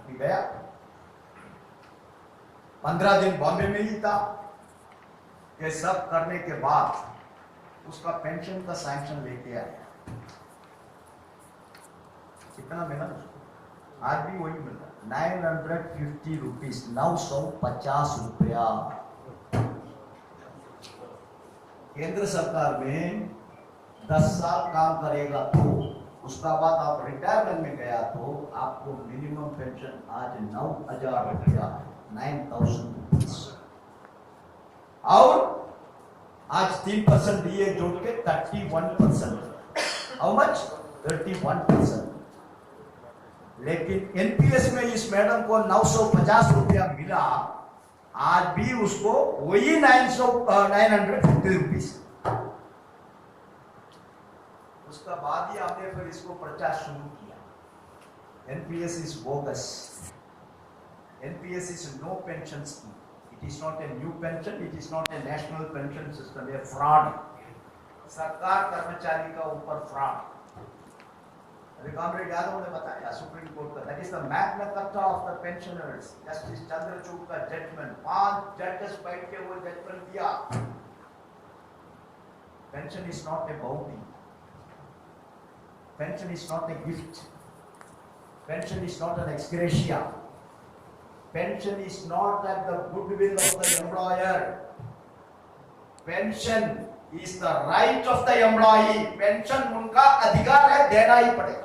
अभी गया, 15 दिन बॉम्बे में ही था। ये सब करने के बाद उसका पेंशन का सैंक्शन लेके आया। कितना मिला उसको? आज भी वही मिल रहा, 950 रुपीज, 950 रुपया। केंद्र सरकार में 10 साल काम करेगा तो उसका बाद आप रिटायरमेंट में गया तो आपको मिनिमम पेंशन आज 9,000 रुपया, 9,000 रुपीज। और आज 3% दिए जोड़ के 31%। How much? 31%। लेकिन एनपीएस में इस मैडम को 950 रुपया मिला, आज भी उसको वही 950 रुपीज। उसका बाद ही आपने फिर इसको प्रचार शुरू किया, NPS is bogus, NPS is no pension scheme, it is not a new pension, it is not a national pension system, a fraud, सरकार कर्मचारी का ऊपर फ्रॉड। कॉमरेड यादव ने बताया सुप्रीम कोर्ट का, that is the Magna Carta of the pensioners, justice Chandrachud का judgement, 5 जजेस बैठ के वो जजमेंट दिया। Pension is not a bounty, pension is not a gift, pension is not an ex gratia, pension is not at the goodwill of the employer, pension is the right of the employee, pension उनका अधिकार है, देना ही पड़ेगा।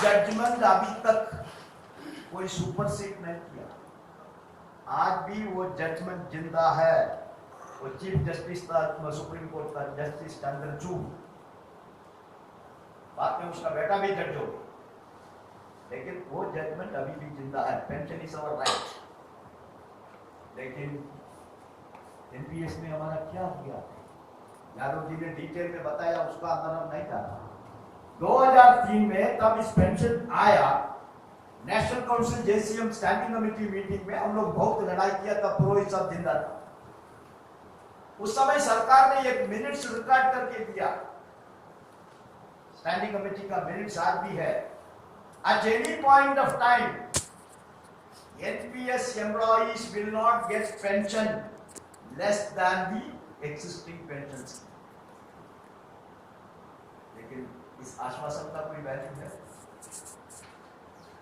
Judgement अभी तक कोई supersede नहीं किया, आज भी वो जजमेंट जिंदा है। वो चीफ जस्टिस था सुप्रीम कोर्ट का, जस्टिस चंद्रचूड़, बाद में उसका बेटा भी जज हो, लेकिन वो जजमेंट अभी भी जिंदा है, पेंशन इज अवर राइट। लेकिन एनपीएस ने हमारा क्या किया, यादव जी ने डिटेल में बताया, उसका अंदर हम नहीं था। 2003 में तब इस पेंशन आया, national council JCM standing committee meeting में हम लोग बहुत लड़ाई किया, तब पुरोहित साहब जिंदा था। उस समय सरकार ने एक मिनट्स रिकॉर्ड करके दिया, स्टैंडिंग कमेटी का मिनट्स आज भी है। At any point of time NPS employees will not gate pension less than the existing pension scheme. लेकिन इस आश्वासन का कोई वैल्यू है?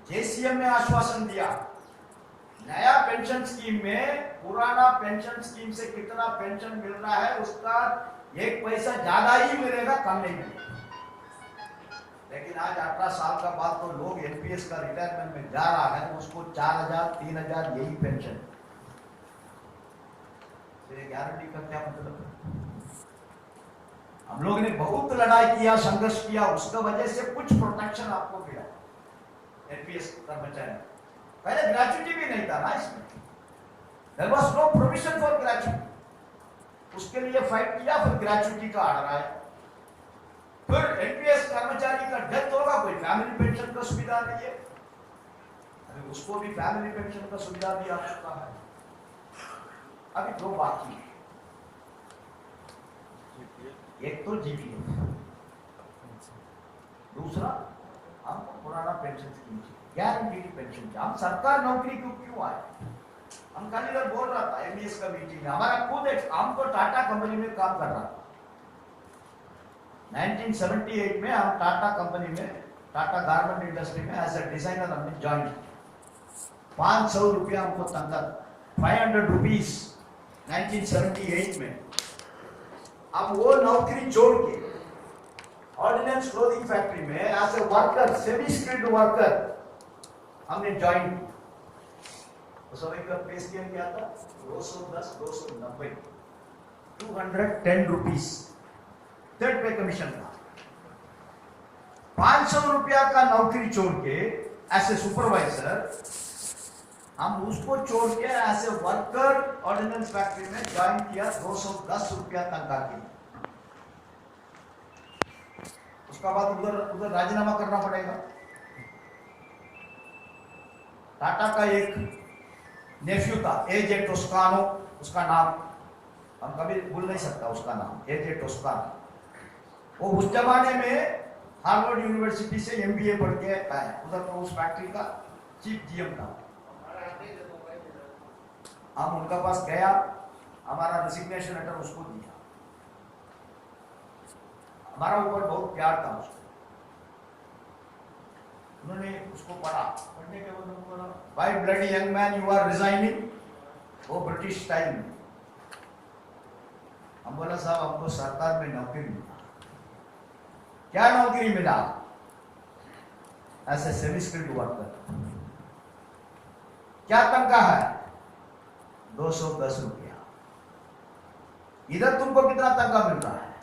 जेसीएम ने आश्वासन दिया, नया पेंशन स्कीम में पुराना पेंशन स्कीम से कितना पेंशन मिल रहा है उसका 1 पैसा ज्यादा ही मिलेगा, कम नहीं मिलेगा। लेकिन आज 18 साल का बाद तो लोग एनपीएस का रिटायरमेंट में जा रहा है, उसको 4,000 3,000 यही पेंशन। गारंटी का क्या मतलब है? हम लोग ने बहुत लड़ाई किया, संघर्ष किया, उसका वजह से कुछ प्रोटेक्शन आपको मिला एनपीएस कर्मचारी। पहले ग्रेच्युटी भी नहीं था ना इसमें, there was no provision for gratuity. उसके लिए फाइट किया, फिर ग्रेच्युटी का ऑर्डर आया। फिर एनपीएस कर्मचारी का डेथ होगा, कोई फैमिली पेंशन का सुविधा नहीं है, अभी उसको भी फैमिली पेंशन का सुविधा भी आ चुका है। अभी 2 बाकी है, एक तो जीपीएफ, दूसरा हमको पुराना पेंशन स्कीम चाहिए, गारंटीड पेंशन चाहिए। हम सरकार नौकरी क्यों आए? हम कल इधर बोल रहा था एमईएस का मीटिंग में, हमारा खुद हम तो टाटा कंपनी में काम कर रहा था। 1978 में हम टाटा कंपनी में, टाटा गारमेंट इंडस्ट्री में एज ए डिजाइनर हमने ज्वाइन किया। 500 रुपया हमको तनख्वाह, 500 रुपीज 1978 में। अब वो नौकरी छोड़ के ऑर्डिनेंस क्लोथिंग फैक्ट्री में as a worker, semi skilled worker हमने ज्वाइन किया। उस समय का पे स्केल क्या था? 210, 290, 210 रुपीज थर्ड पे कमीशन था। 500 रुपया का नौकरी छोड़ के एज ए सुपरवाइजर, हम उसको छोड़ के as a worker ordnance factory में ज्वाइन किया, 210 रुपया तनख्वाह की। उसका बाद उधर राजीनामा करना पड़ेगा। टाटा का एक नेफ्यू था, एजे टोस्कानो, उसका नाम हम कभी भूल नहीं सकता, उसका नाम एजे टोस्कानो। वो उस जमाने में हार्वर्ड यूनिवर्सिटी से एमबीए पढ़ के आया, उधर तो उस फैक्ट्री का चीफ जीएम था। हम उनका पास गया, हमारा रेजिग्नेशन लेटर उसको दिया, हमारा ऊपर बहुत प्यार था उसको। उन्होंने उसको पढ़ा, पढ़ने के बाद उनको बोला, भाई bloody young man you are resigning, वो ब्रिटिश स्टाइल में। हम बोला साहब हमको सरकार में नौकरी मिला। क्या नौकरी मिला? ऐसे सेमी स्किल्ड वर्कर। क्या तनख्वाह है? 210 रुपया। इधर तुमको कितना तनख्वाह मिल रहा है?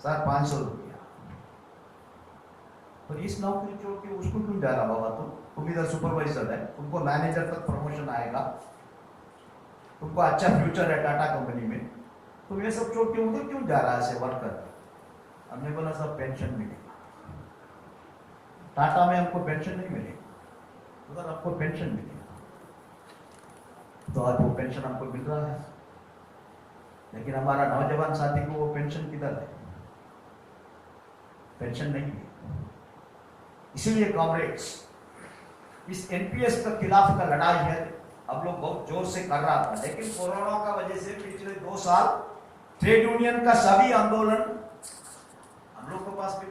सर 500 रुपया। तो इस नौकरी छोड़ के उसको क्यों जा रहा बाबा? तुम इधर सुपरवाइजर है, तुमको मैनेजर तक प्रमोशन आएगा, तुमको अच्छा फ्यूचर है टाटा कंपनी में, तुम ये सब छोड़ के उधर क्यों जा रहा है ऐसे वर्कर? हमने बोला सब पेंशन मिलेगा, टाटा में हमको पेंशन नहीं मिलेगा, उधर आपको पेंशन मिलेगा। तो आज वो पेंशन हमको मिल रहा है, लेकिन हमारा नौजवान साथी को वो पेंशन किधर है? पेंशन नहीं है। इसीलिए कॉमरेड्स, इस एनपीएस के खिलाफ का लड़ाई है, अब लोग बहुत जोर से कर रहा था, लेकिन कोरोना का वजह से पिछले 2 साल ट्रेड यूनियन का सभी आंदोलन हम लोग के पास भी